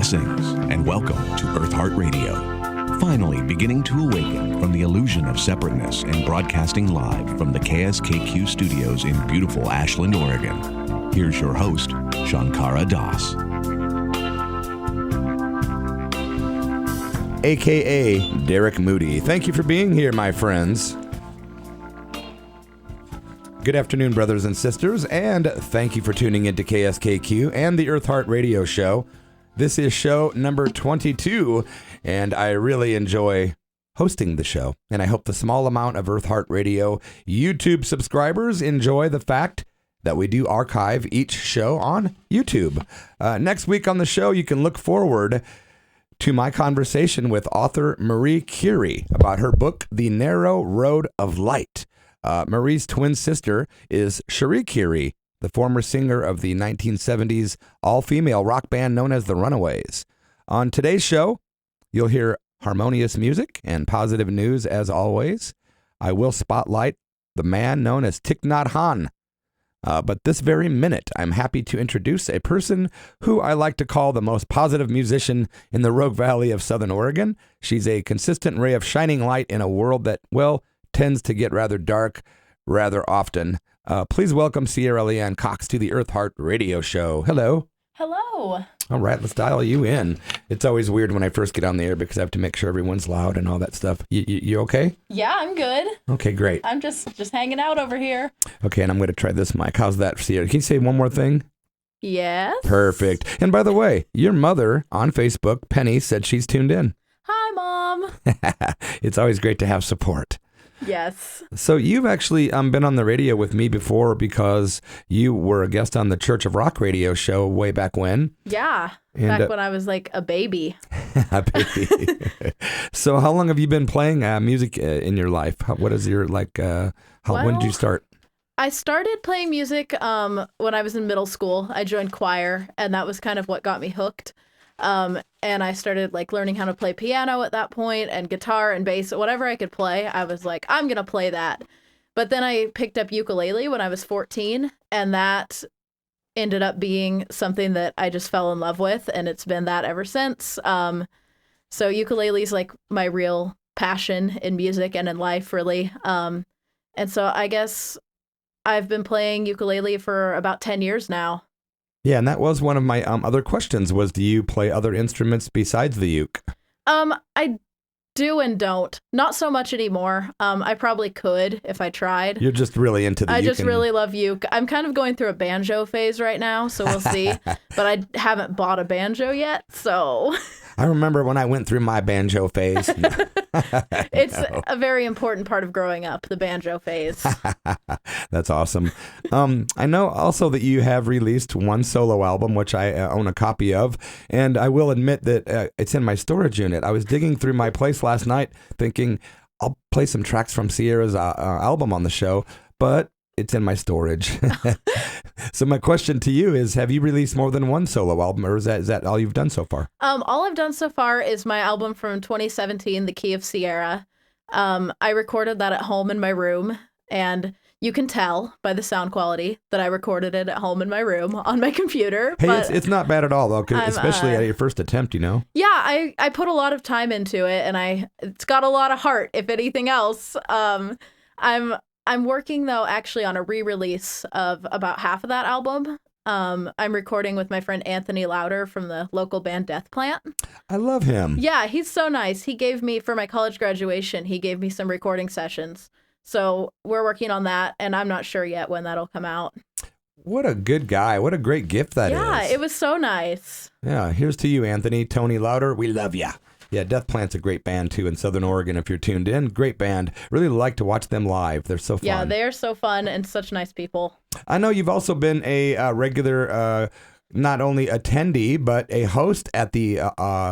Blessings, and welcome to Eartheart Radio. Finally beginning to awaken from the illusion of separateness and broadcasting live from the KSKQ studios in beautiful Ashland, Oregon. Here's your host, Shankara Das. AKA Derek Moody. Thank you for being here, my friends. Good afternoon, brothers and sisters, and thank you for tuning into KSKQ and the Eartheart Radio Show. This is show number 22, and I really enjoy hosting the show. And I hope the small amount of Eartheart Radio YouTube subscribers enjoy the fact that we do archive each show on YouTube. Next week on the show, you can look forward to my conversation with author Marie Curie about her book, The Narrow Road of Light. Marie's twin sister is Cherie Curie, the former singer of the 1970s all-female rock band known as the Runaways. On today's show, you'll hear harmonious music and positive news as always. I will spotlight the man known as Thich Nhat Hanh. But this very minute, I'm happy to introduce a person who I like to call the most positive musician in the Rogue Valley of Southern Oregon. She's a consistent ray of shining light in a world that, well, tends to get rather dark rather often. Please welcome Cierra Leanne Cox to the Eartheart Radio Show. Hello. Hello. All right, let's dial you in. It's always weird when I first get on the air because I have to make sure everyone's loud and all that stuff. You okay? Yeah, I'm good. Okay, great. I'm just hanging out over here. Okay, and I'm going to try this mic. How's that, Cierra? Can you say one more thing? Yes. Perfect. And by the way, your mother on Facebook, Penny, said she's tuned in. Hi, Mom. It's always great to have support. Yes. So you've actually been on the radio with me before because you were a guest on the Church of Rock radio show way back when. Yeah, back when I was like a baby. A baby. So how long have you been playing music in your life? What is your, when did you start? I started playing music when I was in middle school. I joined choir, and that was kind of what got me hooked. And I started learning how to play piano at that point, and guitar and bass, whatever I could play. I was like, I'm going to play that. But then I picked up ukulele when I was 14, and that ended up being something that I just fell in love with, and it's been that ever since. So ukulele is like my real passion in music and in life, really. And so I guess I've been playing ukulele for about 10 years now. Yeah, and that was one of my other questions was, do you play other instruments besides the uke? I do and don't. Not so much anymore. I probably could if I tried. You're just really into the uke. I just really love uke. I'm kind of going through a banjo phase right now, so we'll see. But I haven't bought a banjo yet, so... I remember when I went through my banjo phase. It's a very important part of growing up, the banjo phase. That's awesome. I know also that you have released one solo album, which I own a copy of, and I will admit that it's in my storage unit. I was digging through my place last night thinking I'll play some tracks from Sierra's album on the show, but it's in my storage. So my question to you is, have you released more than one solo album, or is that all you've done so far? All I've done so far is my album from 2017, The Key of Sierra. I recorded that at home in my room, and you can tell by the sound quality that I recorded it at home in my room on my computer. Hey, but it's not bad at all, though, especially at your first attempt, you know? Yeah, I put a lot of time into it, and it's got a lot of heart, if anything else. I'm working, though, actually on a re-release of about half of that album. I'm recording with my friend Anthony Louder from the local band Death Plant. I love him. Yeah, he's so nice. He gave me, for my college graduation, he gave me some recording sessions. So we're working on that, and I'm not sure yet when that'll come out. What a good guy. What a great gift that is. Yeah, it was so nice. Yeah, here's to you, Anthony. Tony Louder, we love ya. Yeah, Death Plant's a great band, too, in Southern Oregon, if you're tuned in. Great band. Really like to watch them live. They're so fun. Yeah, they're so fun and such nice people. I know you've also been a regular, not only attendee, but a host at the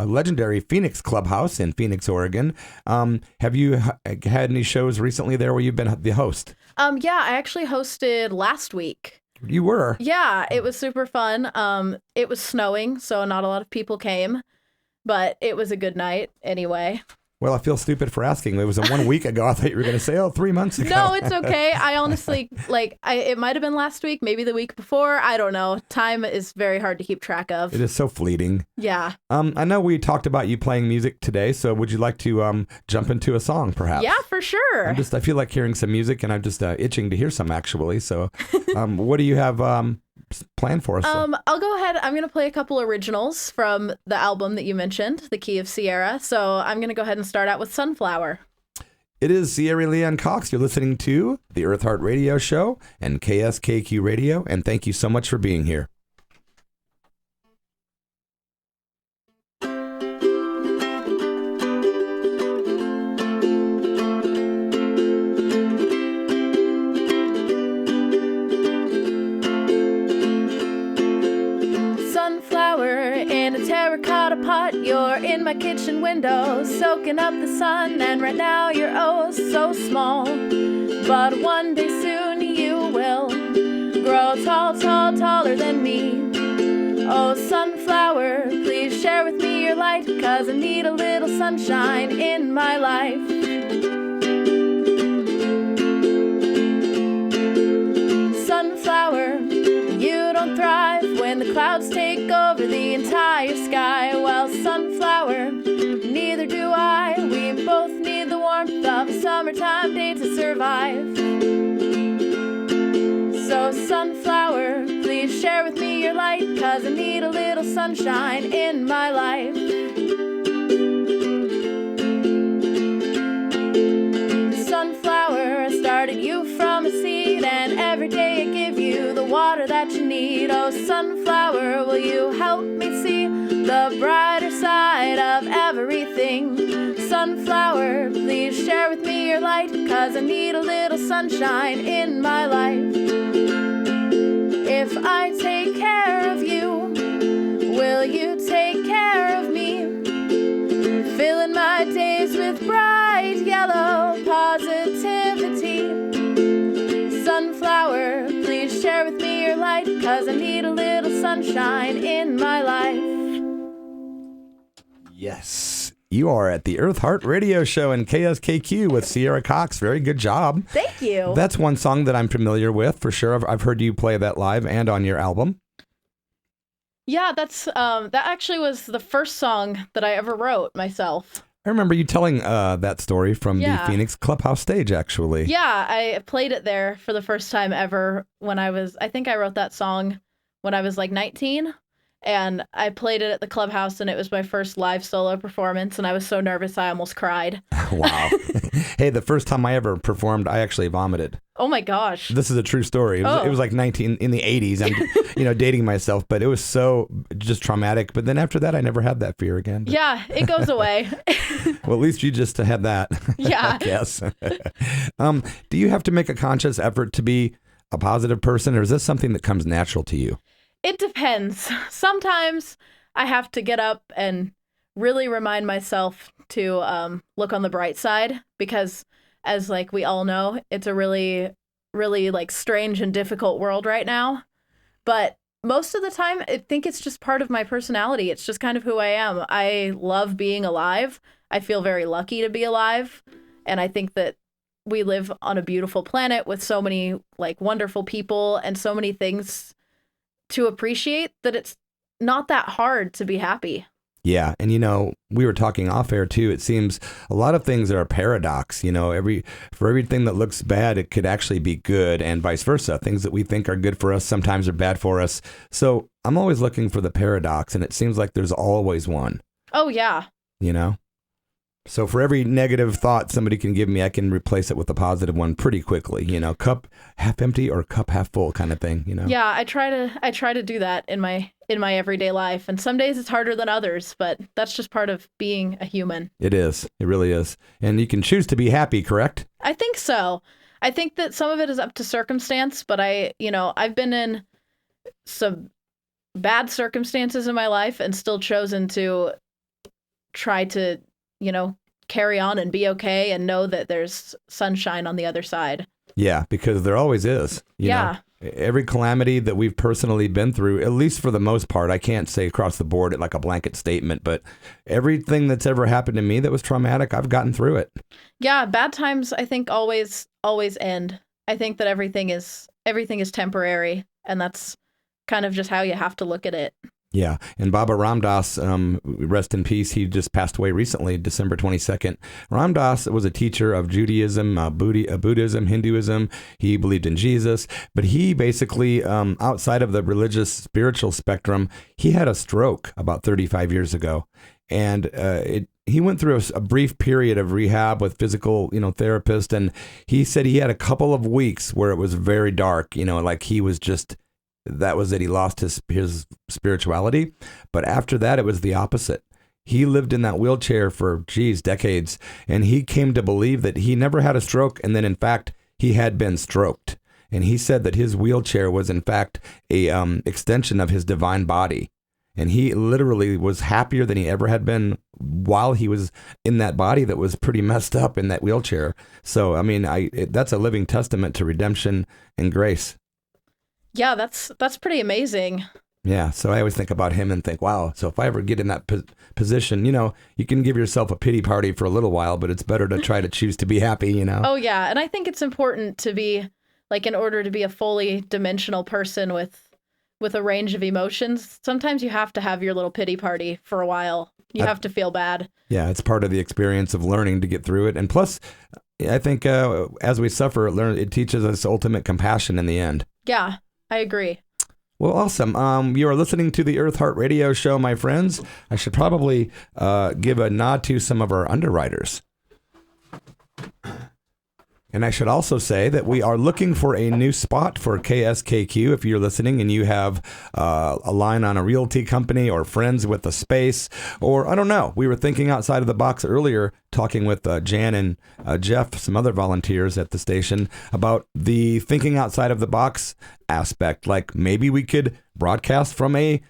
legendary Phoenix Clubhouse in Phoenix, Oregon. Have you had any shows recently there where you've been the host? Yeah, I actually hosted last week. You were? Yeah, it was super fun. It was snowing, so not a lot of people came. But it was a good night anyway. Well, I feel stupid for asking. It was 1 week ago. I thought you were going to say, 3 months ago. No, it's okay. I honestly, it might have been last week, maybe the week before. I don't know. Time is very hard to keep track of. It is so fleeting. Yeah. I know we talked about you playing music today, so would you like to jump into a song, perhaps? Yeah, for sure. I feel like hearing some music, and I'm just itching to hear some, actually. So what do you have planned for us? I'll go ahead. I'm going to play a couple originals from the album that you mentioned, The Key of Sierra. So I'm going to go ahead and start out with Sunflower. It is Cierra Leanne Cox. You're listening to the Eartheart Radio Show and KSKQ Radio, and thank you so much for being here. In a terracotta pot, you're in my kitchen window, soaking up the sun, and right now you're oh so small. But one day soon you will grow tall, tall, taller than me. Oh, sunflower, please share with me your light, 'cause I need a little sunshine in my life. Sunflower, you don't thrive when the clouds take over the entire sky. Well, sunflower, neither do I. We both need the warmth of a summertime day to survive. So, sunflower, please share with me your light, 'cause I need a little sunshine in my life. Sunflower, I started you from a seed, and every day I give you the water that you need. Oh, sunflower, will you help me see the brighter side of everything? Sunflower, please share with me your light, 'cause I need a little sunshine in my life. If I take care of you, will you take care of me? Filling my days with bright yellow positivity. Sunflower, please share with me your light, 'cause I need a little sunshine in my life. Yes. You are at the Eartheart Radio Show in KSKQ with Cierra Cox. Very good job. Thank you. That's one song that I'm familiar with, for sure. I've heard you play that live and on your album. Yeah, that actually was the first song that I ever wrote myself. I remember you telling that story from the Phoenix Clubhouse stage, actually. Yeah, I played it there for the first time ever when I think I wrote that song when I was like 19. And I played it at the Clubhouse, and it was my first live solo performance, and I was so nervous I almost cried. Wow. Hey, the first time I ever performed, I actually vomited. Oh my gosh. This is a true story. It was like 19 in the 80s. I'm dating myself, but it was so just traumatic. But then after that, I never had that fear again. But... Yeah, it goes away. Well, at least you just had that. Yeah. Yes. Do you have to make a conscious effort to be a positive person, or is this something that comes natural to you? It depends. Sometimes I have to get up and really remind myself to look on the bright side, because as like we all know, it's a really, really like strange and difficult world right now. But most of the time, I think it's just part of my personality. It's just kind of who I am. I love being alive. I feel very lucky to be alive. And I think that we live on a beautiful planet with so many like wonderful people and so many things to appreciate, that it's not that hard to be happy. Yeah. And, we were talking off air too. It seems a lot of things are a paradox. For everything that looks bad, it could actually be good, and vice versa. Things that we think are good for us sometimes are bad for us. So I'm always looking for the paradox, and it seems like there's always one. Oh, yeah. So for every negative thought somebody can give me, I can replace it with a positive one pretty quickly. Cup half empty or cup half full kind of thing. Yeah, I try to do that in my everyday life, and some days it's harder than others, but that's just part of being a human. It is. It really is. And you can choose to be happy, correct? I think so. I think that some of it is up to circumstance, but I've been in some bad circumstances in my life and still chosen to try to carry on and be okay and know that there's sunshine on the other side. Yeah, because there always is. You know? every calamity that we've personally been through, at least for the most part, I can't say across the board like a blanket statement, but everything that's ever happened to me that was traumatic, I've gotten through it. Yeah, bad times I think always end. I think that everything is temporary, and that's kind of just how you have to look at it. Yeah, and Baba Ram Dass, rest in peace, he just passed away recently, December 22nd. Ram Dass was a teacher of Judaism, Buddhism, Hinduism. He believed in Jesus, but he basically, outside of the religious, spiritual spectrum, he had a stroke about 35 years ago. And he went through a brief period of rehab with physical, therapist, and he said he had a couple of weeks where it was very dark, like he was just... That was it. He lost his spirituality. But after that, it was the opposite. He lived in that wheelchair for, decades. And he came to believe that he never had a stroke. And then, in fact, he had been stroked. And he said that his wheelchair was, in fact, a extension of his divine body. And he literally was happier than he ever had been while he was in that body that was pretty messed up in that wheelchair. So, I mean, that's a living testament to redemption and grace. Yeah, that's pretty amazing. Yeah, so I always think about him and think, wow, so if I ever get in that position, you can give yourself a pity party for a little while, but it's better to try to choose to be happy, Oh, yeah, and I think it's important to be, in order to be a fully dimensional person with a range of emotions, sometimes you have to have your little pity party for a while. You have to feel bad. Yeah, it's part of the experience of learning to get through it. And plus, I think as we suffer, it teaches us ultimate compassion in the end. Yeah. I agree. Well, awesome. You are listening to the Eartheart Radio Show, my friends. I should probably give a nod to some of our underwriters. And I should also say that we are looking for a new spot for KSKQ. If you're listening and you have a line on a realty company or friends with a space, or I don't know, we were thinking outside of the box earlier, talking with Jan and Jeff, some other volunteers at the station, about the thinking outside of the box aspect. Like maybe we could broadcast from a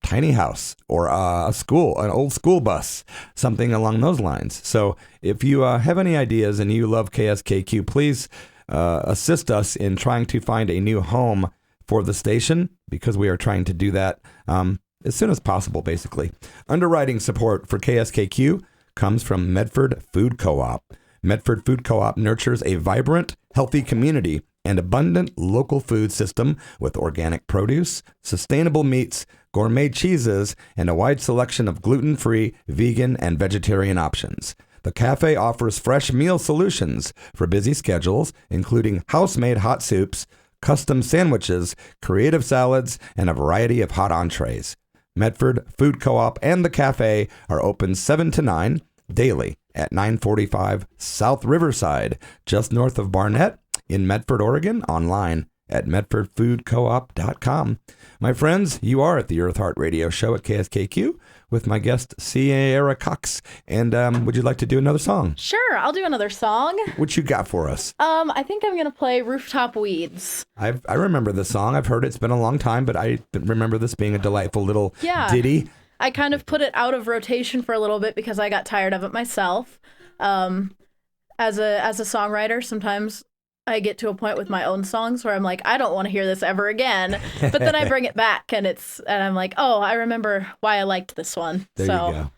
tiny house or a school, an old school bus, something along those lines. So if you have any ideas and you love KSKQ, please assist us in trying to find a new home for the station, because we are trying to do that as soon as possible, basically. Underwriting support for KSKQ comes from Medford Food Co-op. Medford Food Co-op nurtures a vibrant, healthy community and abundant local food system with organic produce, sustainable meats, gourmet cheeses, and a wide selection of gluten-free, vegan, and vegetarian options. The cafe offers fresh meal solutions for busy schedules, including house-made hot soups, custom sandwiches, creative salads, and a variety of hot entrees. Medford Food Co-op and the cafe are open 7 to 9 daily at 945 South Riverside, just north of Barnett, in Medford, Oregon, online at medfordfoodcoop.com. My friends, you are at the Eartheart Radio Show at KSKQ with my guest, Cierra Cox. And would you like to do another song? Sure, I'll do another song. What you got for us? I think I'm going to play Rooftop Weeds. I remember this song. I've heard it. It's been a long time, but I remember this being a delightful little ditty. I kind of put it out of rotation for a little bit because I got tired of it myself. As a songwriter, sometimes I get to a point with my own songs where I'm like, I don't want to hear this ever again. But then I bring it back and I'm like, oh, I remember why I liked this one. There you go.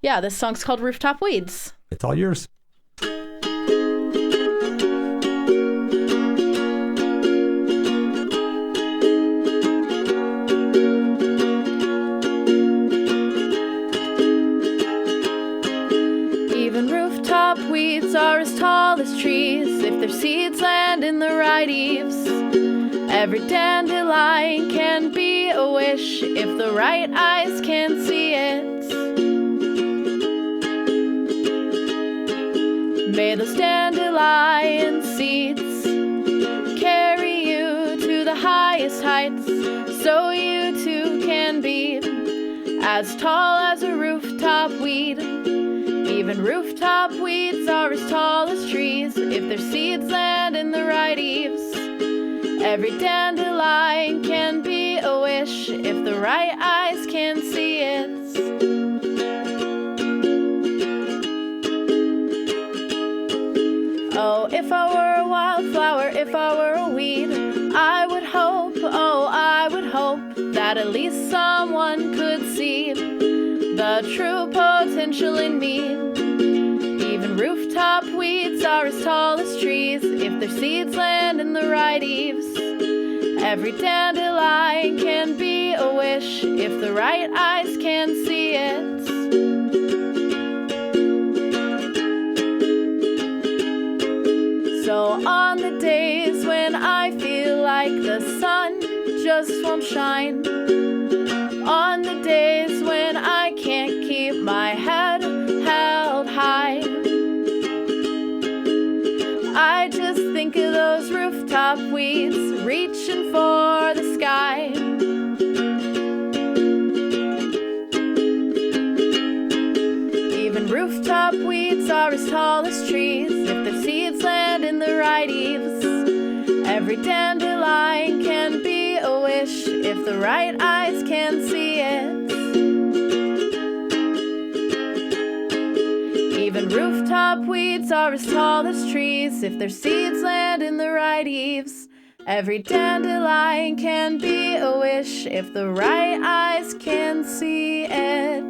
Yeah, this song's called Rooftop Weeds. It's all yours. Even rooftop weeds are as tall as trees if their seeds land in the right eaves. Every dandelion can be a wish if the right eyes can see it. May those dandelion seeds carry you to the highest heights, so you too can be as tall as a rooftop weed. Even rooftop weeds are as tall as trees if their seeds land in the right eaves. Every dandelion can be a wish if the right eyes can see it. Oh, if I were a wildflower, if I were a weed, I would hope hope that at least someone could see the true potential in me. Even rooftop weeds are as tall as trees if their seeds land in the right eaves. Every dandelion can be a wish if the right eyes can see it. So on the days when I feel like the sun just won't shine, on the days when I can't keep my head held high, I just think of those rooftop weeds reaching for the sky. Even rooftop weeds are as tall as trees if their seeds land in the right eaves. Every dandelion can be a wish if the right eyes can see it. Even rooftop weeds are as tall as trees if their seeds land in the right eaves. Every dandelion can be a wish if the right eyes can see it.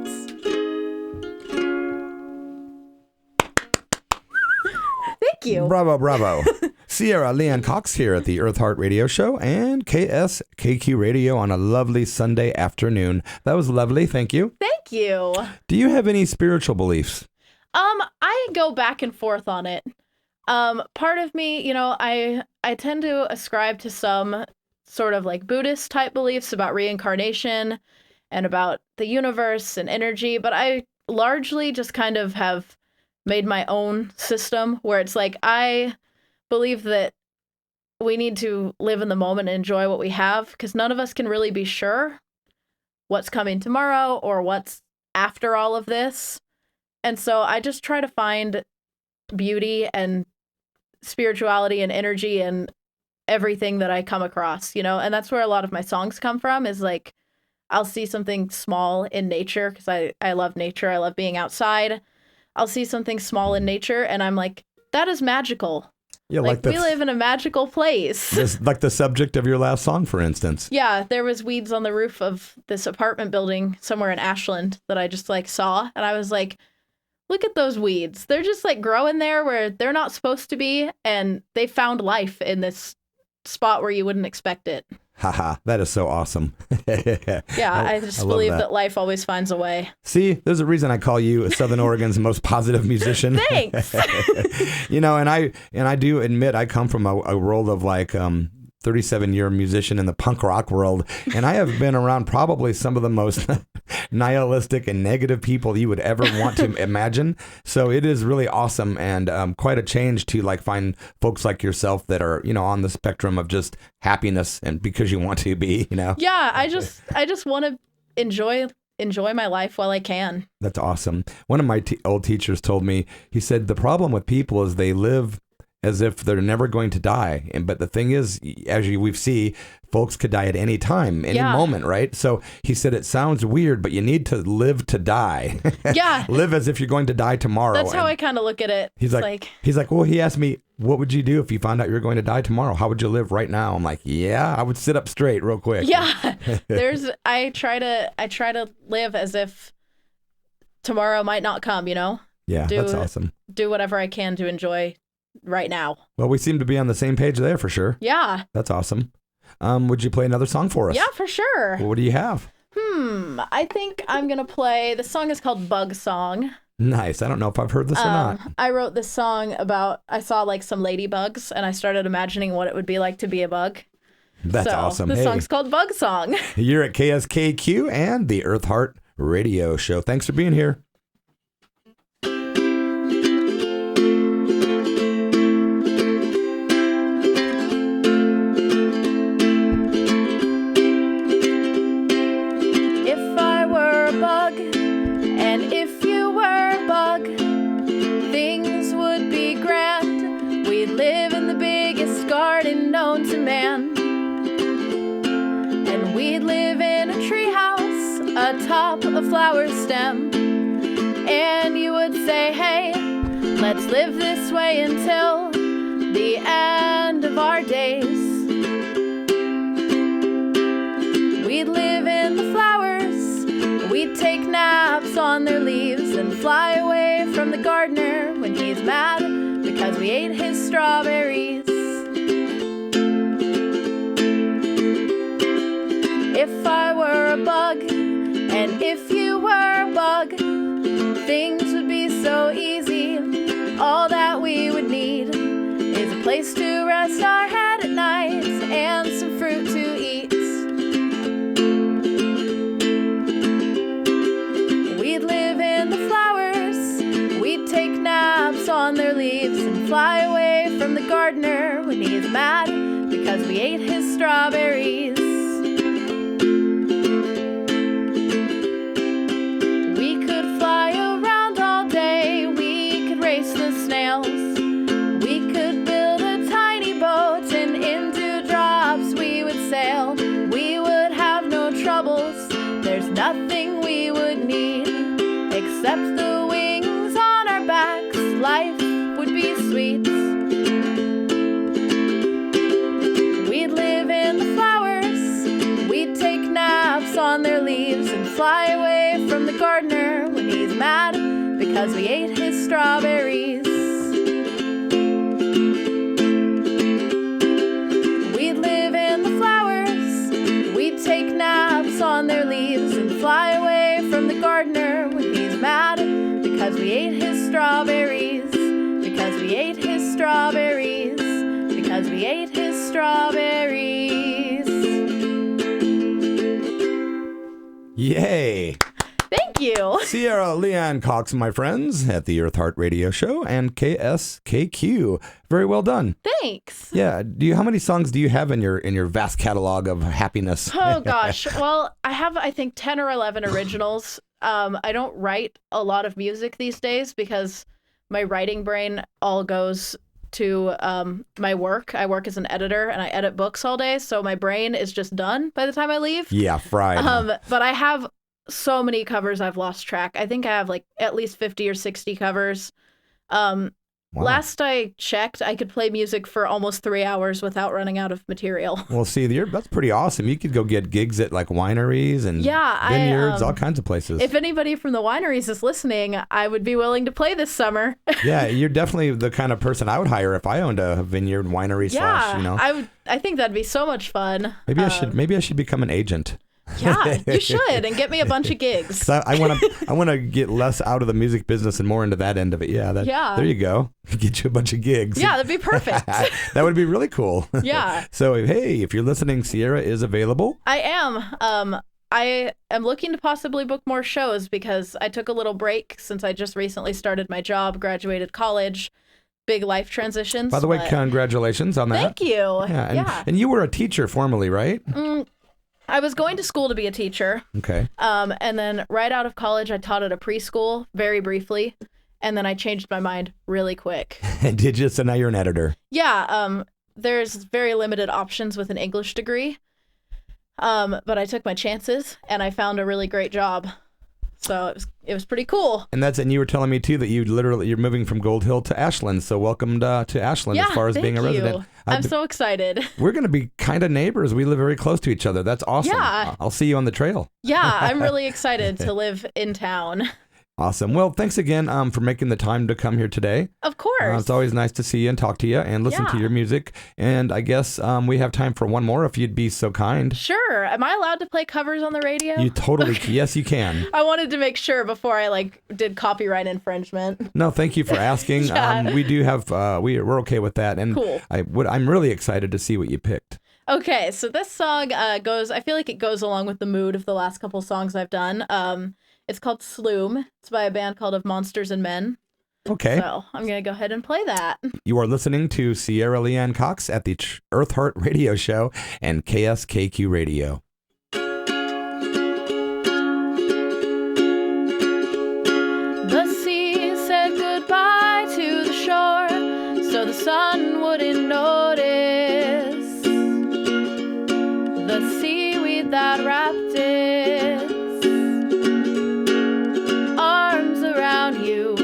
Thank you. Bravo, bravo. Cierra Leanne Cox here at the Eartheart Radio Show and KSKQ Radio on a lovely Sunday afternoon. That was lovely. Thank you. Thank you. Do you have any spiritual beliefs? I go back and forth on it. Part of me, I tend to ascribe to some sort of like Buddhist type beliefs about reincarnation and about the universe and energy, but I largely just kind of have made my own system where it's like I believe that we need to live in the moment and enjoy what we have because none of us can really be sure what's coming tomorrow or what's after all of this. And so I just try to find beauty and spirituality and energy and everything that I come across, and that's where a lot of my songs come from is like, I'll see something small in nature because I love nature. I love being outside. I'll see something small in nature and I'm like, that is magical. Yeah, like we live in a magical place. This, like the subject of your last song, for instance. Yeah, there was weeds on the roof of this apartment building somewhere in Ashland that I just like saw. And I was like, look at those weeds. They're just like growing there where they're not supposed to be. And they found life in this spot where you wouldn't expect it. Haha, that is so awesome. I just believe that life always finds a way. See, there's a reason I call you Southern Oregon's most positive musician. Thanks. And I do admit I come from a world of like 37-year musician in the punk rock world, and I have been around probably some of the most nihilistic and negative people you would ever want to imagine. So it is really awesome and quite a change to like find folks like yourself that are on the spectrum of just happiness and because you want to be. Yeah, I just want to enjoy my life while I can. That's awesome. One of my old teachers told me, he said the problem with people is they live as if they're never going to die. But the thing is, as we see, folks could die at any time, any moment, right? So he said, it sounds weird, but you need to live to die. Yeah. Live as if you're going to die tomorrow. That's how I kind of look at it. He's like, well, he asked me, what would you do if you found out you were going to die tomorrow? How would you live right now? I'm like, yeah, I would sit up straight real quick. Yeah. I try to live as if tomorrow might not come, Yeah, that's awesome. Do whatever I can to enjoy right now. Well, we seem to be on the same page there for sure. Yeah. That's awesome. Would you play another song for us? Yeah, for sure. Well, what do you have? I think I'm going to play, the song is called Bug Song. Nice. I don't know if I've heard this or not. I wrote this song I saw like some ladybugs and I started imagining what it would be like to be a bug. That's awesome. The song's called Bug Song. You're at KSKQ and the Eartheart Radio Show. Thanks for being here. Known to man, and we'd live in a treehouse atop a flower stem, and you would say, hey, let's live this way until the end of our days. We We'd take naps on their leaves and fly away from the gardener when he's mad because we ate his strawberries. If I were a bug, and if you were a bug, things would be so easy. All that we would need is a place to rest our head at night and some fruit to eat. We'd live in the flowers, we'd take naps on their leaves and fly away from the gardener when he's mad because we ate his strawberries. We could fly around all day, we could race the snails, we could build a tiny boat and in dewdrops we would sail. We would have no troubles, there's nothing we would need except the wings on our backs. Life would be sweet. We'd live in the flowers, we'd take naps on their leaves and fly away from the gardener when he's mad because we ate his strawberries. We'd live in the flowers, we'd take naps on their leaves and fly away from the gardener when he's mad because we ate his strawberries, because we ate his strawberries, because we ate his strawberries. Yay! Thank you. Cierra Leanne Cox, my friends, at the Eartheart Radio Show and KSKQ. Very well done. Thanks. Yeah. How many songs do you have in your vast catalog of happiness? Oh gosh. Well, I have I think 10 or 11 originals. I don't write a lot of music these days because my writing brain all goes to my work. I work as an editor and I edit books all day, so my brain is just done by the time I leave. Yeah, fried. But I have so many covers I've lost track. I think I have like at least 50 or 60 covers. Wow. Last I checked, I could play music for almost 3 hours without running out of material. Well, see, that's pretty awesome. You could go get gigs at like wineries and vineyards, all kinds of places. If anybody from the wineries is listening, I would be willing to play this summer. Yeah, you're definitely the kind of person I would hire if I owned a vineyard winery I think that'd be so much fun. Maybe I should become an agent. Yeah, you should, and get me a bunch of gigs. I want to get less out of the music business and more into that end of it. Yeah, there you go. Get you a bunch of gigs. Yeah, that'd be perfect. That would be really cool. Yeah. So hey, if you're listening, Cierra is available. I am. I am looking to possibly book more shows because I took a little break since I just recently started my job, graduated college. Big life transitions. By the way, congratulations on that. Thank you. Yeah, and you were a teacher formerly, right? I was going to school to be a teacher. Okay. And then right out of college, I taught at a preschool very briefly. And then I changed my mind really quick. Did you? So now you're an editor. Yeah. There's very limited options with an English degree. But I took my chances and I found a really great job. So it was pretty cool. And you were telling me too that you're moving from Gold Hill to Ashland. So welcome to Ashland as far as being a resident. I'm so excited. We're going to be kind of neighbors. We live very close to each other. That's awesome. Yeah. I'll see you on the trail. Yeah, I'm really excited to live in town. Awesome. Well, thanks again for making the time to come here today. Of course. It's always nice to see you and talk to you and listen to your music. And I guess we have time for one more if you'd be so kind. Sure. Am I allowed to play covers on the radio? You totally, yes, you can. I wanted to make sure before I did copyright infringement. No, thank you for asking. Yeah. We do have, we're okay with that. And cool. I'm really excited to see what you picked. Okay, so this song I feel like it goes along with the mood of the last couple songs I've done. It's called Sloom. It's by a band called Of Monsters and Men. Okay. So I'm going to go ahead and play that. You are listening to Cierra Leanne Cox at the Eartheart Radio Show and KSKQ Radio. The sea said goodbye to the shore so the sun wouldn't notice the seaweed that wrapped its arms around you.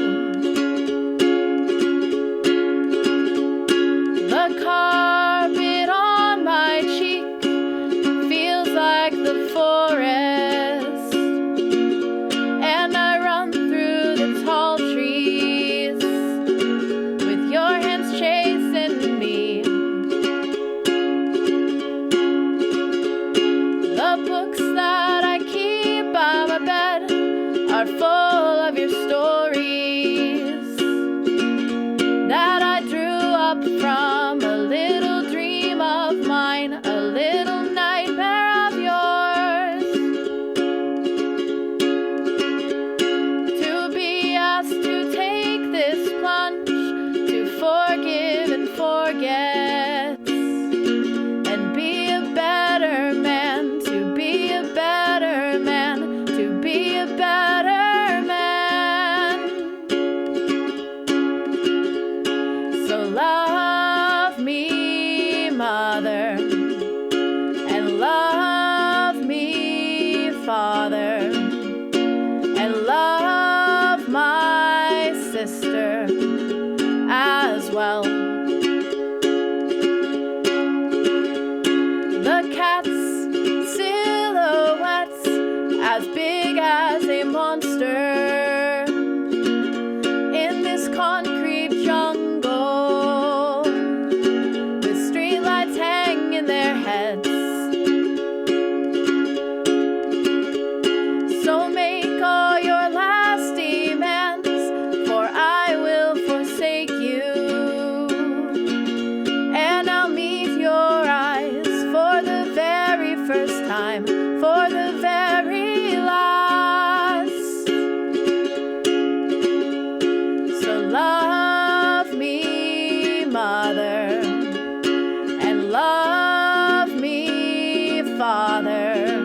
The carpet on my cheek feels like the forest The books that I keep by my bed are full of your stories that I drew up from a little dream of mine, a little nightmare of yours. To be asked to take this plunge, to forgive and forget, and be a better man, to be a better man, to be a better man. So love me, Mother, and love me, Father, and love my sister as well. The cat's silhouettes as big as a monster in this concrete jungle with streetlights hanging their heads. So make all your last demands, for I will forsake you, and I'll meet your eyes for the very first time, for the very last. So love me, Mother, and love me, Father,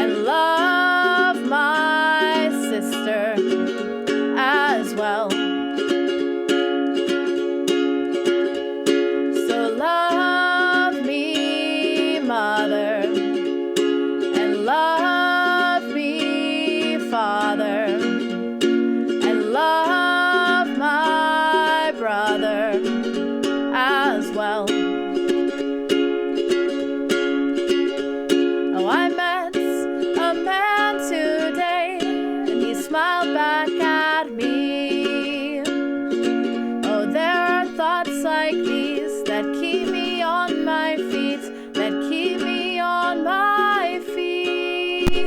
and love my sister as well. So love me, Mother, and love me, Father, and love my brother as well. Oh, I met a man today, and he smiled back at me. Oh, there are thoughts like these that keep me on my feet, that keep me on my feet.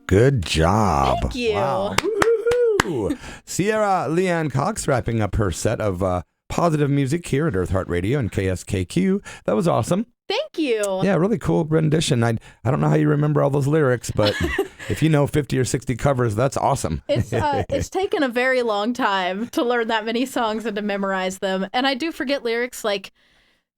Good job. Thank you. Wow. Woo-hoo-hoo. Cierra Leanne Cox wrapping up her set of positive music here at Eartheart Radio and KSKQ. That was awesome. Thank you. Yeah, really cool rendition. I don't know how you remember all those lyrics, but if you know 50 or 60 covers, that's awesome. It's taken a very long time to learn that many songs and to memorize them. And I do forget lyrics like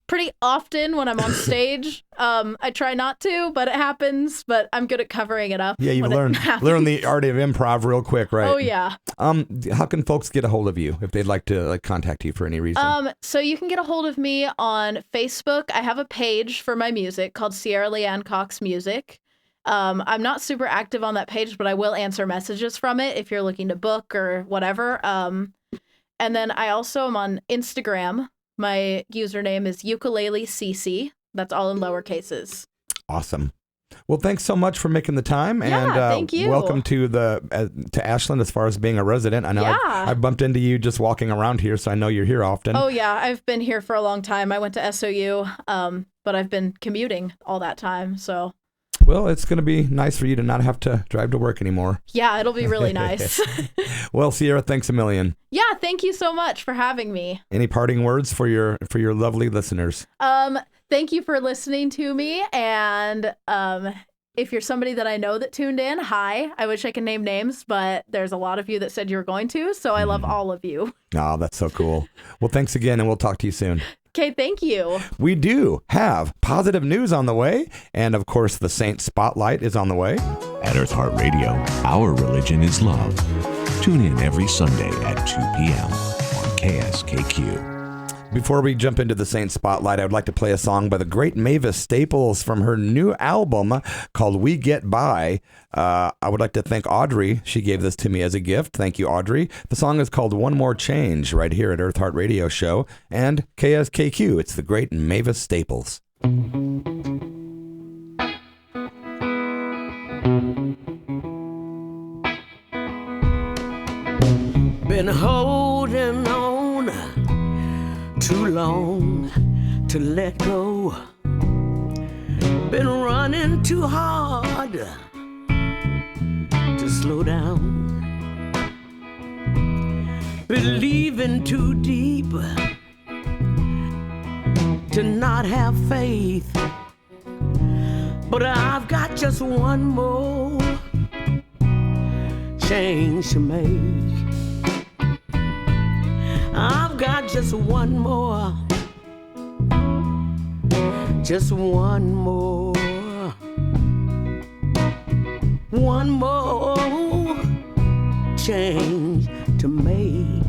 pretty often when I'm on stage. I try not to, but it happens. But I'm good at covering it up. Yeah, you've when it learned happens. the art of improv real quick, right? Oh yeah. How can folks get a hold of you if they'd like to contact you for any reason? So you can get a hold of me on Facebook. I have a page for my music called Cierra Leanne Cox Music. I'm not super active on that page, but I will answer messages from it if you're looking to book or whatever. And then I also am on Instagram. My username is ukulele.cc. That's all in lower cases. Awesome. Well, thanks so much for making the time, Yeah, and thank you. welcome to to Ashland as far as being a resident. I know Yeah. I've bumped into you just walking around here, so I know you're here often. Oh yeah, I've been here for a long time. I went to SOU, but I've been commuting all that time. So Well, it's going to be nice for you to not have to drive to work anymore. yeah, it'll be really nice. Well, Cierra, thanks a million. Yeah, thank you so much for having me. Any parting words for your lovely listeners? Thank you for listening to me, and if you're somebody that I know that tuned in, hi. I wish I could name names, but there's a lot of you that said you were going to, so I love all of you. Oh, that's so cool. Well, thanks again, and we'll talk to you soon. Okay, thank you. We do have positive news on the way, and of course, the Saint Spotlight is on the way. At Eartheart Radio, our religion is love. Tune in every Sunday at 2 p.m. on KSKQ. Before we jump into the Saint Spotlight, I would like to play a song by the great Mavis Staples from her new album called We Get By. I would like to thank Audrey. She gave this to me as a gift. Thank you, Audrey. The song is called One More Change right here at Eartheart Radio Show and KSKQ. It's the great Mavis Staples. Been holding on too long, to let go. Been running too hard to slow down. Believing too deep to not have faith. But I've got just one more change to make. I've got just one more change to make.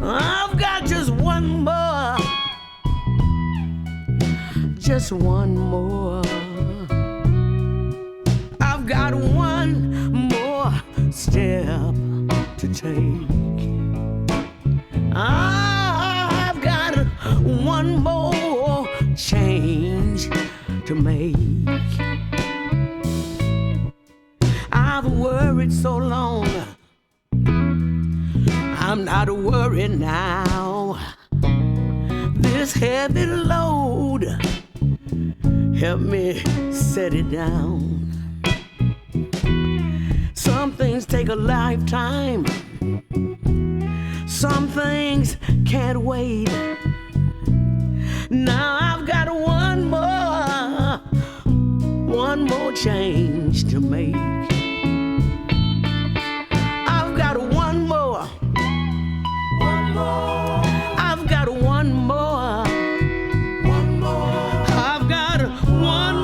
I've got just one more. I've got one more step to take. I've got one more change to make. I've worried so long, I'm not worried now. This heavy load, help me set it down. Some things take a lifetime, some things can't wait. Now I've got one more change to make. I've got one more. I've got one more. I've got one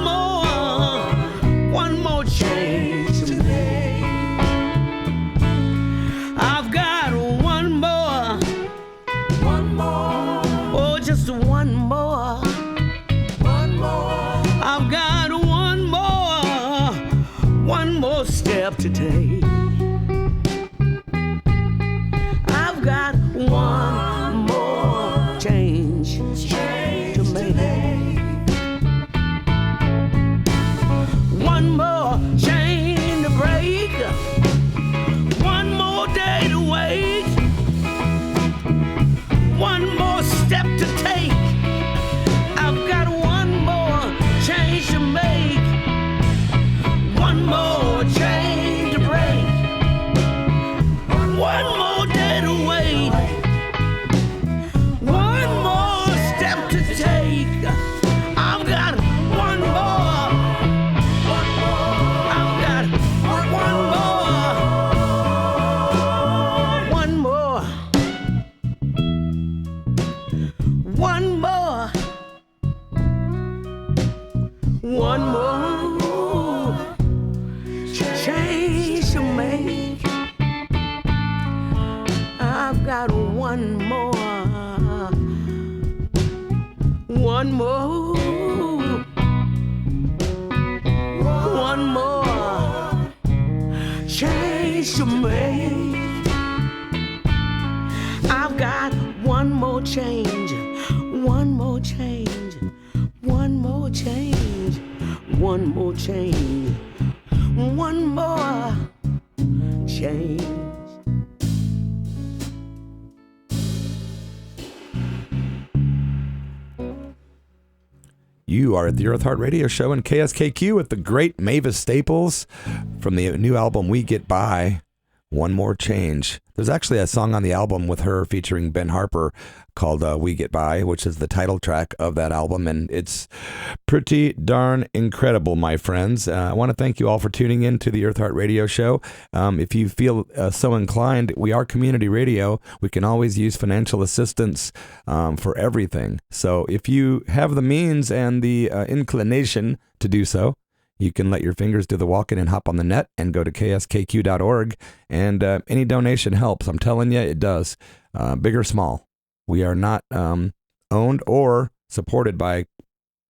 more change to make. I've got one more. Oh, just one more. I've got one more step to take. I've got one more change to make. One more chain to break. One more day to wait. One more step to take. I've got one more change to make. One more chain to break. One more day to wait. One more step to take. I've got one more. I've got one more. One more change to make. I've got one more change to make. I've got one more change, one more change, one more change, one more change, one more change. You are at the Eartheart Radio Show in KSKQ with the great Mavis Staples from the new album We Get By, One More Change. There's actually a song on the album with her featuring Ben Harper called We Get By, which is the title track of that album, and it's pretty darn incredible, my friends. I want to thank you all for tuning in to the Eartheart Radio Show. If you feel so inclined, we are community radio. We can always use financial assistance for everything. So if you have the means and the inclination to do so, you can let your fingers do the walking and hop on the net and go to kskq.org, and any donation helps. I'm telling you, it does, big or small. We are not owned or supported by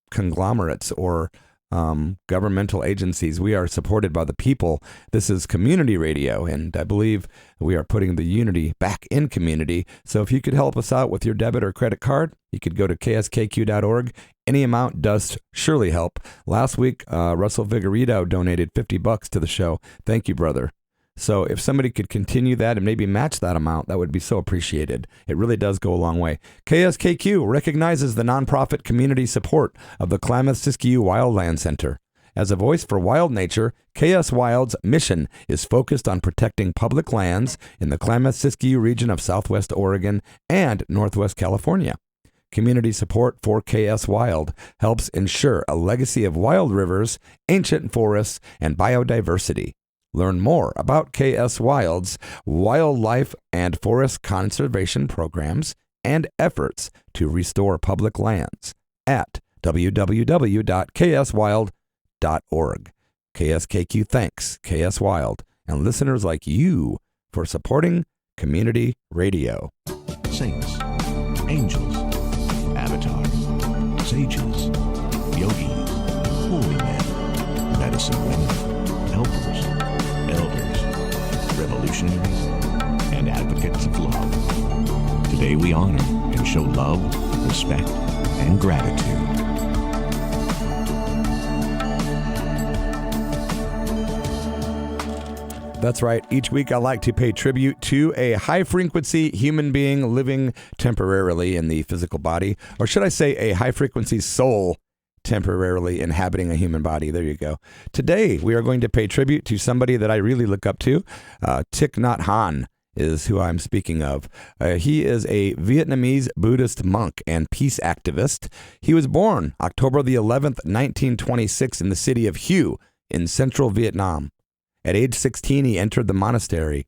conglomerates or governmental agencies. We are supported by the people. This is community radio, and I believe we are putting the unity back in community. So if you could help us out with your debit or credit card, you could go to kskq.org. Any amount does surely help. Last week, Russell Vigorito donated $50 to the show. Thank you, brother. So if somebody could continue that and maybe match that amount, that would be so appreciated. It really does go a long way. KSKQ recognizes the nonprofit community support of the Klamath-Siskiyou Wildland Center. As a voice for wild nature, KS Wild's mission is focused on protecting public lands in the Klamath-Siskiyou region of Southwest Oregon and Northwest California. Community support for KS Wild helps ensure a legacy of wild rivers, ancient forests, and biodiversity. Learn more about KS Wild's wildlife and forest conservation programs and efforts to restore public lands at www.kswild.org. KSKQ thanks KS Wild and listeners like you for supporting community radio. Saints, angels, avatars, sages, yogis, holy men, medicine women, helpers, elders, revolutionaries, and advocates of love. Today we honor and show love, respect, and gratitude. That's right. Each week I like to pay tribute to a high-frequency human being living temporarily in the physical body, or should I say a high-frequency soul temporarily inhabiting a human body. There you go. Today we are going to pay tribute to somebody that I really look up to. Thich Nhat Hanh is who I'm speaking of. He is a Vietnamese Buddhist monk and peace activist. He was born October the 11th, 1926 in the city of Hue in central Vietnam. At age 16, he entered the monastery.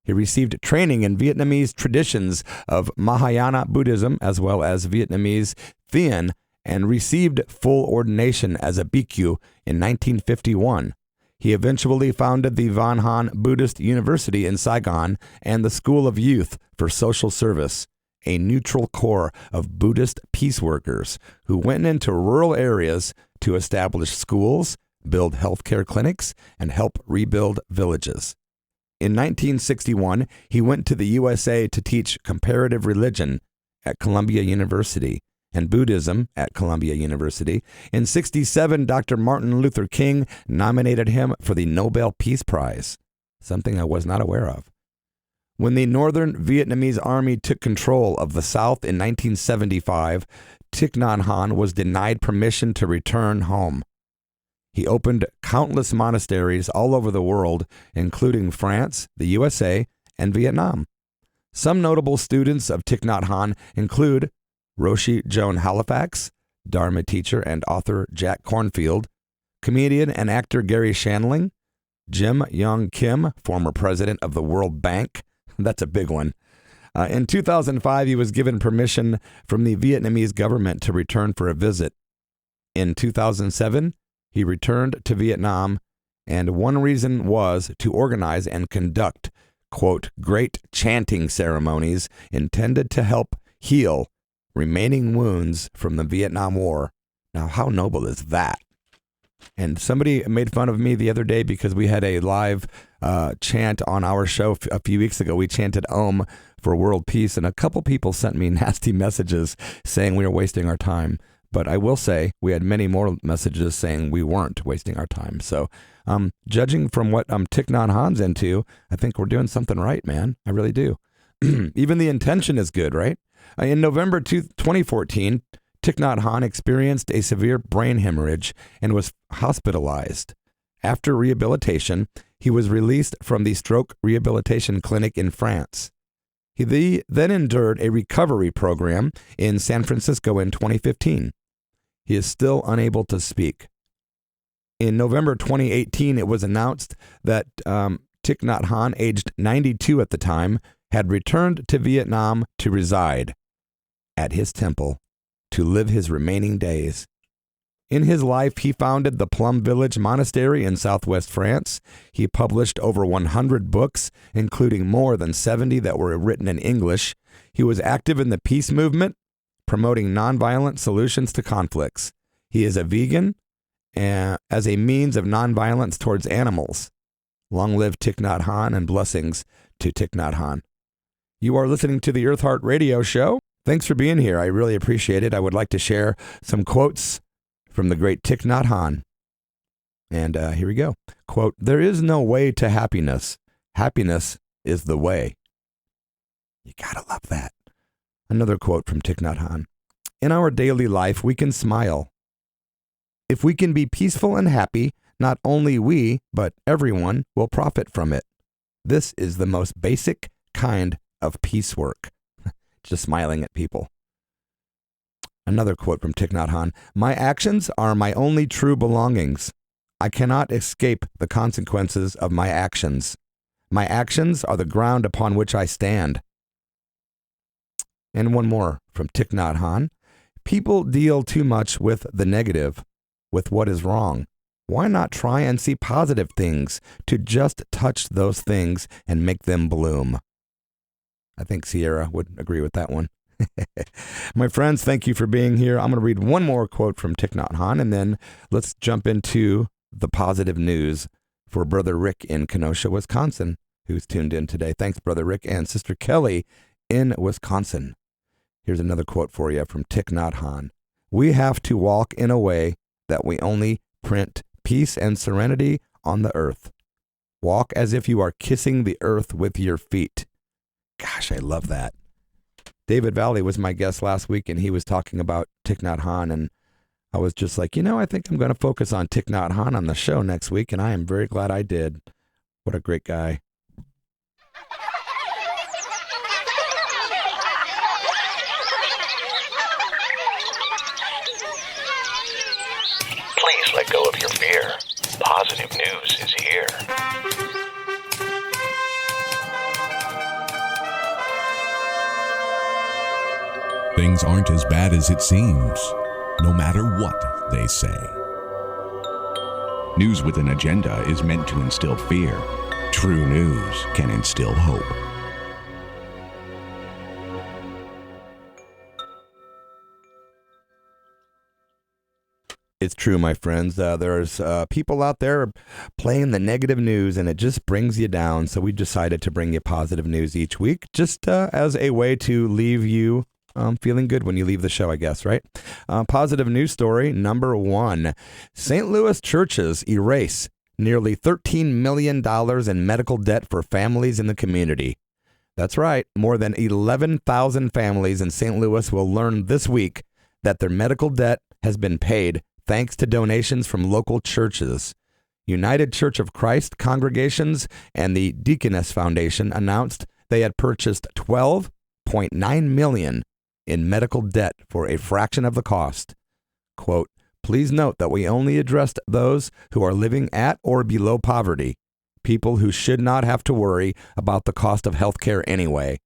He received training in Vietnamese traditions of Mahayana Buddhism as well as Vietnamese Thien and received full ordination as a bhikkhu in 1951. He eventually founded the Van Han Buddhist University in Saigon and the School of Youth for Social Service, a neutral corps of Buddhist peace workers who went into rural areas to establish schools, build healthcare clinics, and help rebuild villages. In 1961, he went to the USA to teach comparative religion at Columbia University and Buddhism at Columbia University. In 1967, Dr. Martin Luther King nominated him for the Nobel Peace Prize, something I was not aware of. When the Northern Vietnamese Army took control of the South in 1975, Thich Nhat Hanh was denied permission to return home. He opened countless monasteries all over the world, including France, the USA, and Vietnam. Some notable students of Thich Nhat Hanh include Roshi Joan Halifax, Dharma teacher and author Jack Kornfield, comedian and actor Gary Shandling, Jim Young Kim, former president of the World Bank. That's a big one. In 2005, he was given permission from the Vietnamese government to return for a visit. In 2007, he returned to Vietnam, and one reason was to organize and conduct, quote, great chanting ceremonies intended to help heal remaining wounds from the Vietnam War. Now, how noble is that? And somebody made fun of me the other day because we had a live chant on our show a few weeks ago. We chanted Om for world peace, and a couple people sent me nasty messages saying we were wasting our time. But I will say we had many more messages saying we weren't wasting our time. So judging from what Thich Nhat Hanh's into, I think we're doing something right, man. I really do. Even the intention is good, right? In November 2014, Thich Nhat Hanh experienced a severe brain hemorrhage and was hospitalized. After rehabilitation, he was released from the stroke rehabilitation clinic in France. He then endured a recovery program in San Francisco in 2015. He is still unable to speak. In November 2018, it was announced that Thich Nhat Hanh, aged 92 at the time, had returned to Vietnam to reside at his temple to live his remaining days. In his life, he founded the Plum Village Monastery in southwest France. He published over 100 books, including more than 70 that were written in English. He was active in the peace movement, promoting nonviolent solutions to conflicts. He is a vegan as a means of nonviolence towards animals. Long live Thich Nhat Hanh, and blessings to Thich Nhat Hanh. You are listening to the Eartheart Radio Show. Thanks for being here. I really appreciate it. I would like to share some quotes from the great Thich Nhat Hanh. And here we go. Quote, "There is no way to happiness. Happiness is the way. You gotta love that. Another quote from Thich Nhat Hanh. In our daily life, we can smile. If we can be peaceful and happy, not only we, but everyone will profit from it. This is the most basic kind of peace work. Just smiling at people. Another quote from Thich Nhat Hanh. My actions are my only true belongings. I cannot escape the consequences of my actions. My actions are the ground upon which I stand. And one more from Thich Nhat Hanh. People deal too much with the negative, with what is wrong. Why not try and see positive things, to just touch those things and make them bloom? I think Cierra would agree with that one. My friends, thank you for being here. I'm going to read one more quote from Thich Nhat Hanh, and then let's jump into the positive news for Brother Rick in Kenosha, Wisconsin, who's tuned in today. Thanks, Brother Rick, and Sister Kelly in Wisconsin. Here's another quote for you from Thich Nhat Hanh. We have to walk in a way that we only print peace and serenity on the earth. Walk as if you are kissing the earth with your feet. Gosh, I love that. David Valley was my guest last week, and he was talking about Thich Nhat Hanh, and I was just like, I think I'm going to focus on Thich Nhat Hanh on the show next week, and I am very glad I did. What a great guy. Please let go of your fear. Positive news is here. Things aren't as bad as it seems, no matter what they say. News with an agenda is meant to instill fear. True news can instill hope. It's true, my friends. There's people out there playing the negative news, and it just brings you down. So we decided to bring you positive news each week, just as a way to leave you feeling good when you leave the show, I guess, right? Positive news story number 1. St. Louis churches erase nearly $13 million in medical debt for families in the community. That's right. More than 11,000 families in St. Louis will learn this week that their medical debt has been paid thanks to donations from local churches. United Church of Christ congregations and the Deaconess Foundation announced they had purchased $12.9 million in medical debt for a fraction of the cost. Quote, please note that we only addressed those who are living at or below poverty, people who should not have to worry about the cost of health care anyway,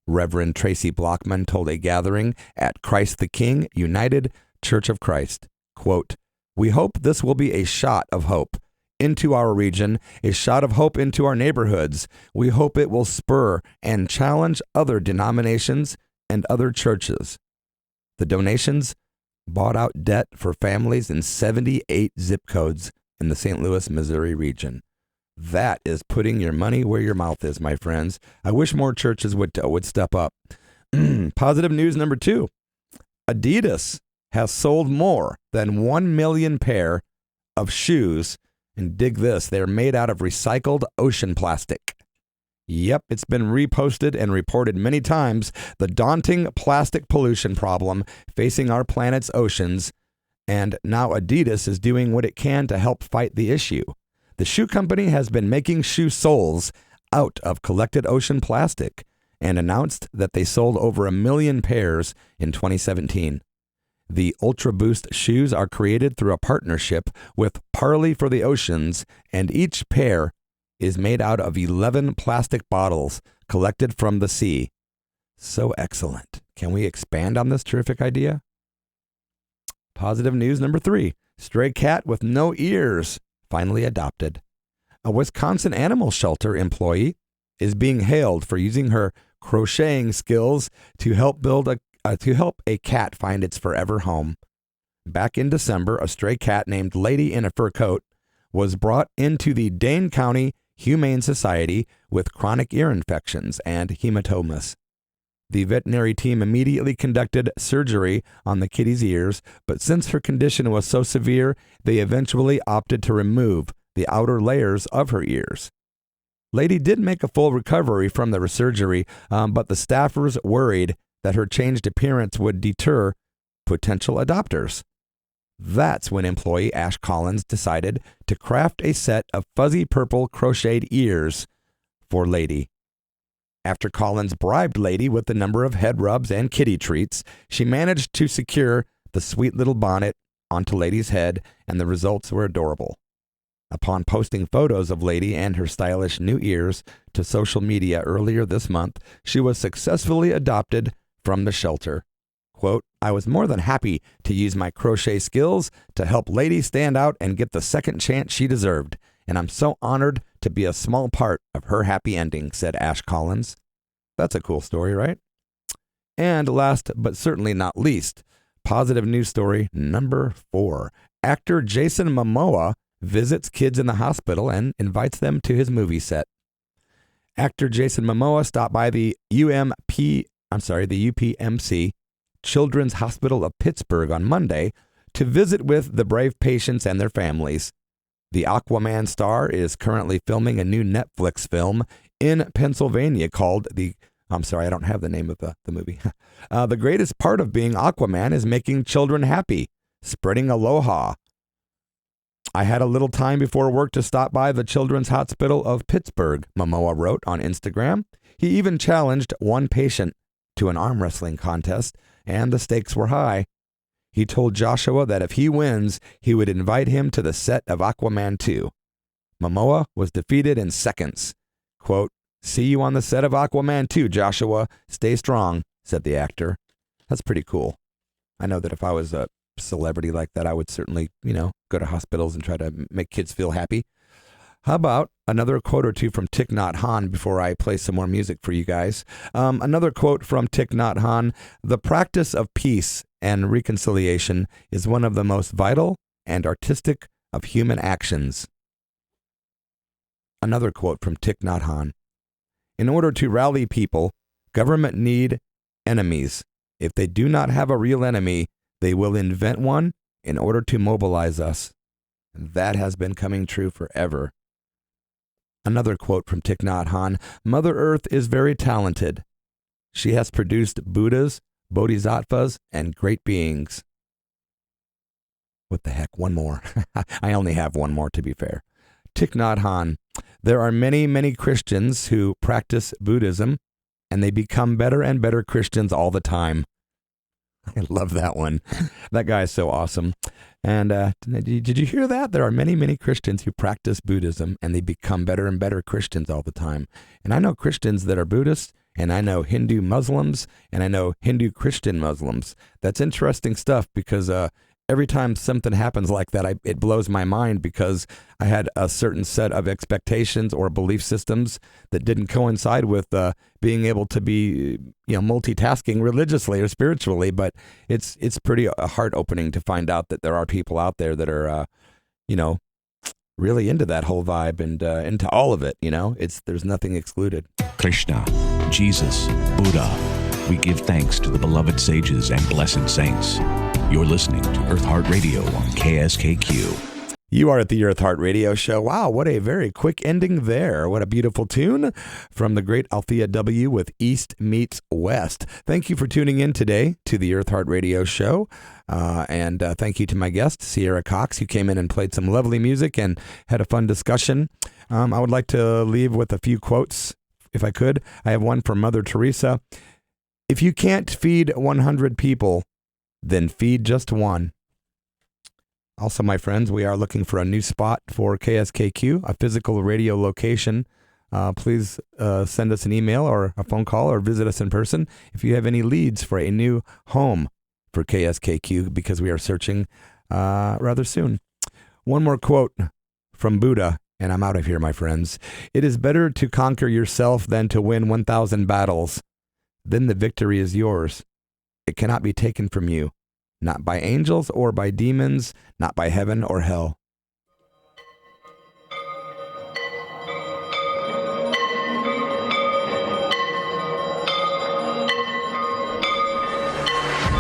Reverend Tracy Blockman told a gathering at Christ the King, United Church of Christ. Quote, we hope this will be a shot of hope into our region, a shot of hope into our neighborhoods. We hope it will spur and challenge other denominations and other churches. The donations bought out debt for families in 78 zip codes in the St. Louis, Missouri region. That is putting your money where your mouth is, my friends. I wish more churches would step up. Positive news number 2. Adidas has sold more than 1 million pair of shoes. And dig this, they're made out of recycled ocean plastic. Yep, it's been reposted and reported many times, the daunting plastic pollution problem facing our planet's oceans, and now Adidas is doing what it can to help fight the issue. The shoe company has been making shoe soles out of collected ocean plastic and announced that they sold over 1 million pairs in 2017. The Ultra Boost shoes are created through a partnership with Parley for the Oceans, and each pair is made out of 11 plastic bottles collected from the sea. So excellent. Can we expand on this terrific idea? Positive news number 3. Stray cat with no ears finally adopted. A Wisconsin animal shelter employee is being hailed for using her crocheting skills to help a cat find its forever home. Back in December, a stray cat named Lady in a Fur Coat was brought into the Dane County Humane Society with chronic ear infections and hematomas. The veterinary team immediately conducted surgery on the kitty's ears, but since her condition was so severe, they eventually opted to remove the outer layers of her ears. Lady did make a full recovery from the surgery, but the staffers worried that her changed appearance would deter potential adopters. That's when employee Ash Collins decided to craft a set of fuzzy purple crocheted ears for Lady. After Collins bribed Lady with a number of head rubs and kitty treats, she managed to secure the sweet little bonnet onto Lady's head, and the results were adorable. Upon posting photos of Lady and her stylish new ears to social media earlier this month, she was successfully adopted from the shelter. Quote, "I was more than happy to use my crochet skills to help Lady stand out and get the second chance she deserved, and I'm so honored to be a small part of her happy ending," said Ash Collins. That's a cool story, right? And last but certainly not least, positive news story number 4. Actor Jason Momoa visits kids in the hospital and invites them to his movie set. Actor Jason Momoa stopped by the UPMC Children's Hospital of Pittsburgh on Monday to visit with the brave patients and their families. The Aquaman star is currently filming a new Netflix film in Pennsylvania called I don't have the name of the movie. The greatest part of being Aquaman is making children happy, spreading aloha. I had a little time before work to stop by the Children's Hospital of Pittsburgh, Momoa wrote on Instagram. He even challenged one patient to an arm wrestling contest, and the stakes were high. He told Joshua that if he wins, he would invite him to the set of Aquaman 2. Momoa was defeated in seconds. Quote, "See you on the set of Aquaman 2, Joshua. Stay strong," said the actor. That's pretty cool. I know that if I was a celebrity like that, I would certainly, go to hospitals and try to make kids feel happy. How about another quote or two from Thich Nhat Hanh before I play some more music for you guys? Another quote from Thich Nhat Hanh: "The practice of peace and reconciliation is one of the most vital and artistic of human actions." Another quote from Thich Nhat Hanh: "In order to rally people, government need enemies. If they do not have a real enemy, they will invent one in order to mobilize us." And that has been coming true forever. Another quote from Thich Nhat Hanh: "Mother Earth is very talented. She has produced Buddhas, Bodhisattvas, and great beings." What the heck? One more. I only have one more, to be fair. Thich Nhat Hanh: "There are many, many Christians who practice Buddhism, and they become better and better Christians all the time." I love that one. That guy is so awesome. And did you hear that? There are many, many Christians who practice Buddhism, and they become better and better Christians all the time. And I know Christians that are Buddhists, and I know Hindu Muslims, and I know Hindu Christian Muslims. That's interesting stuff because every time something happens like that, it blows my mind because I had a certain set of expectations or belief systems that didn't coincide with being able to be, multitasking religiously or spiritually. But it's pretty heart-opening to find out that there are people out there that are, really into that whole vibe and into all of it. There's nothing excluded. Krishna, Jesus, Buddha, we give thanks to the beloved sages and blessed saints. You're listening to Eartheart Radio on KSKQ. You are at the Eartheart Radio Show. Wow, what a very quick ending there. What a beautiful tune from the great Althea W. with East Meets West. Thank you for tuning in today to the Eartheart Radio Show. And thank you to my guest, Cierra Cox, who came in and played some lovely music and had a fun discussion. I would like to leave with a few quotes, if I could. I have one from Mother Teresa. "If you can't feed 100 people, then feed just one." Also, my friends, we are looking for a new spot for KSKQ, a physical radio location. Please send us an email or a phone call or visit us in person if you have any leads for a new home for KSKQ, because we are searching rather soon. One more quote from Buddha, and I'm out of here, my friends. "It is better to conquer yourself than to win 1,000 battles. Then the victory is yours. It cannot be taken from you. Not by angels or by demons, not by heaven or hell.